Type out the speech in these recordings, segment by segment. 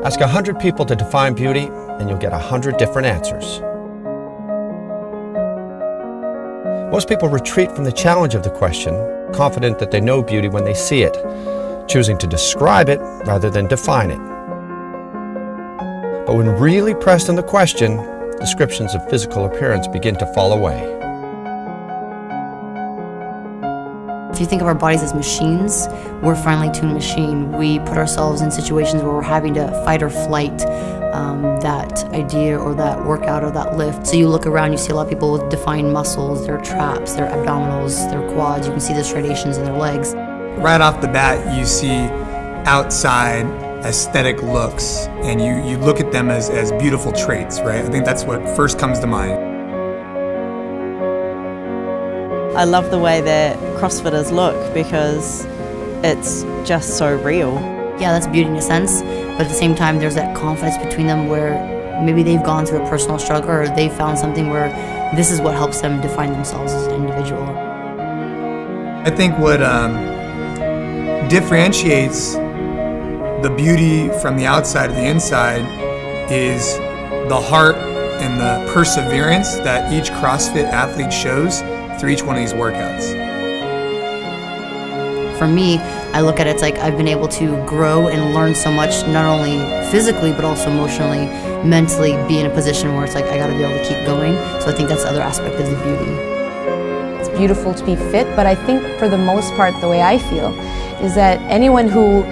Ask 100 people to define beauty, and you'll get 100 different answers. Most people retreat from the challenge of the question, confident that they know beauty when they see it, choosing to describe it rather than define it. But when really pressed on the question, descriptions of physical appearance begin to fall away. If you think of our bodies as machines, we're a finely tuned machine. We put ourselves in situations where we're having to fight or flight that idea or that workout or that lift. So you look around, you see a lot of people with defined muscles, their traps, their abdominals, their quads. You can see the striations in their legs. Right off the bat, you see outside aesthetic looks, and you look at them as beautiful traits, right? I think that's what first comes to mind. I love the way that CrossFitters look because it's just so real. Yeah, that's beauty in a sense, but at the same time there's that confidence between them where maybe they've gone through a personal struggle or they've found something where this is what helps them define themselves as an individual. I think what differentiates the beauty from the outside to the inside is the heart and the perseverance that each CrossFit athlete shows through each one of these workouts. For me, I look at it, it's like I've been able to grow and learn so much, not only physically, but also emotionally, mentally, be in a position where it's like I gotta be able to keep going. So I think that's the other aspect of the beauty. It's beautiful to be fit, but I think for the most part, the way I feel is that anyone who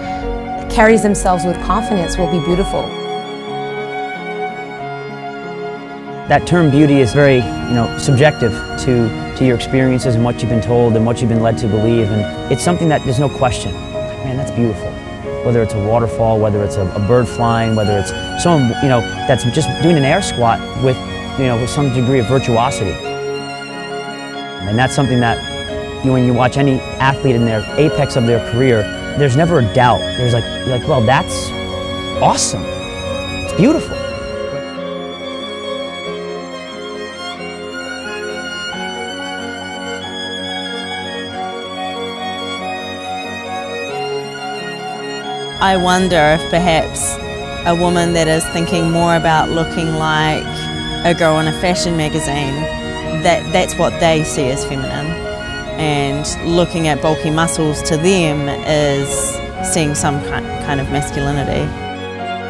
carries themselves with confidence will be beautiful. That term beauty is very, subjective to your experiences and what you've been told and what you've been led to believe, and it's something that there's no question. Man, that's beautiful. Whether it's a waterfall, whether it's a bird flying, whether it's someone, that's just doing an air squat with, with some degree of virtuosity. And that's something that, when you watch any athlete in their apex of their career, there's never a doubt. There's you're like, well, that's awesome. It's beautiful. I wonder if perhaps a woman that is thinking more about looking like a girl in a fashion magazine, that's what they see as feminine. And looking at bulky muscles to them is seeing some kind of masculinity.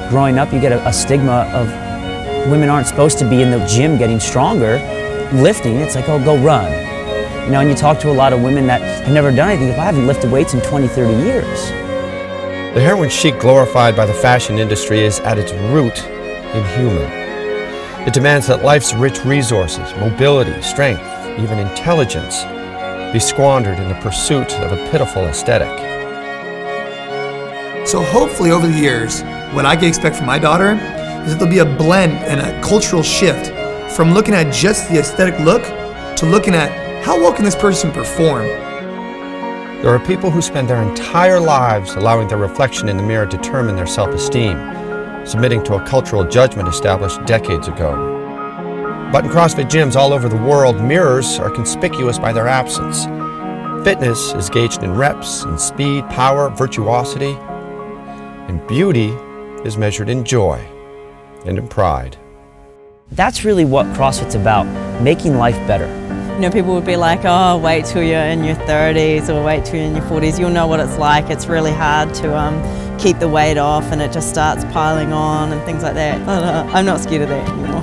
Growing up, you get a stigma of women aren't supposed to be in the gym getting stronger, lifting. It's like, oh, go run. And you talk to a lot of women that have never done anything. If I haven't lifted weights in 20, 30 years. The heroin chic glorified by the fashion industry is at its root inhuman. It demands that life's rich resources, mobility, strength, even intelligence, be squandered in the pursuit of a pitiful aesthetic. So hopefully over the years, what I can expect from my daughter is that there'll be a blend and a cultural shift from looking at just the aesthetic look to looking at how well can this person perform. There are people who spend their entire lives allowing their reflection in the mirror determine their self-esteem, submitting to a cultural judgment established decades ago. But in CrossFit gyms all over the world, mirrors are conspicuous by their absence. Fitness is gauged in reps, in speed, power, virtuosity, and beauty is measured in joy and in pride. That's really what CrossFit's about, making life better. People would be like, oh, wait till you're in your 30s or wait till you're in your 40s. You'll know what it's like. It's really hard to keep the weight off and it just starts piling on and things like that. But I'm not scared of that anymore.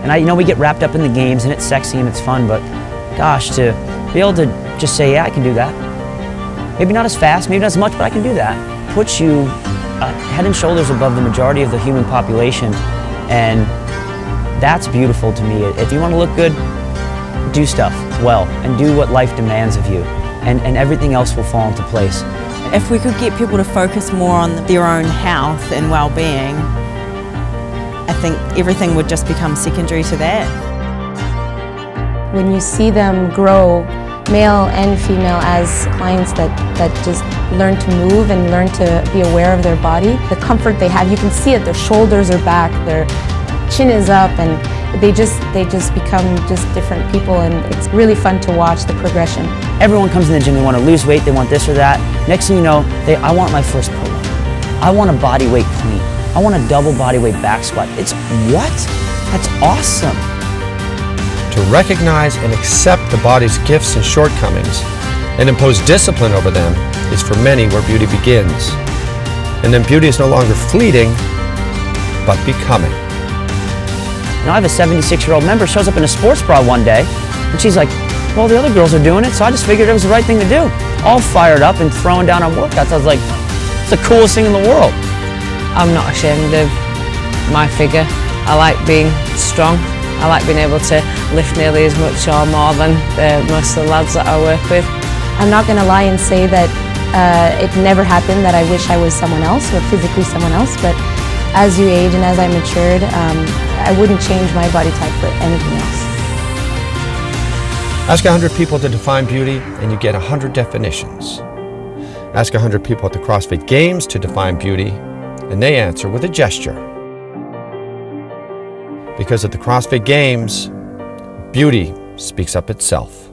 And we get wrapped up in the games and it's sexy and it's fun, but gosh, to be able to just say, yeah, I can do that. Maybe not as fast, maybe not as much, but I can do that. Puts you head and shoulders above the majority of the human population, and that's beautiful to me. If you want to look good, do stuff well and do what life demands of you, and everything else will fall into place. If we could get people to focus more on their own health and well-being, I think everything would just become secondary to that. When you see them grow, male and female, as clients that just learn to move and learn to be aware of their body, the comfort they have, you can see it, their shoulders are back, their chin is up, and they just become just different people, and it's really fun to watch the progression. Everyone comes in the gym, they want to lose weight, they want this or that. Next thing you know, I want my first pull-up. I want a body weight clean. I want a double body weight back squat. It's what? That's awesome. To recognize and accept the body's gifts and shortcomings and impose discipline over them is for many where beauty begins. And then beauty is no longer fleeting, but becoming. Now I have a 76-year-old member, shows up in a sports bra one day, and she's like, well, the other girls are doing it, so I just figured it was the right thing to do. All fired up and throwing down on workouts. I was like, it's the coolest thing in the world. I'm not ashamed of my figure. I like being strong. I like being able to lift nearly as much or more than most of the lads that I work with. I'm not going to lie and say that it never happened that I wish I was someone else or physically someone else, but as you age and as I matured, I wouldn't change my body type for anything else. Ask 100 people to define beauty and you get 100 definitions. Ask 100 people at the CrossFit Games to define beauty and they answer with a gesture. Because at the CrossFit Games, beauty speaks up itself.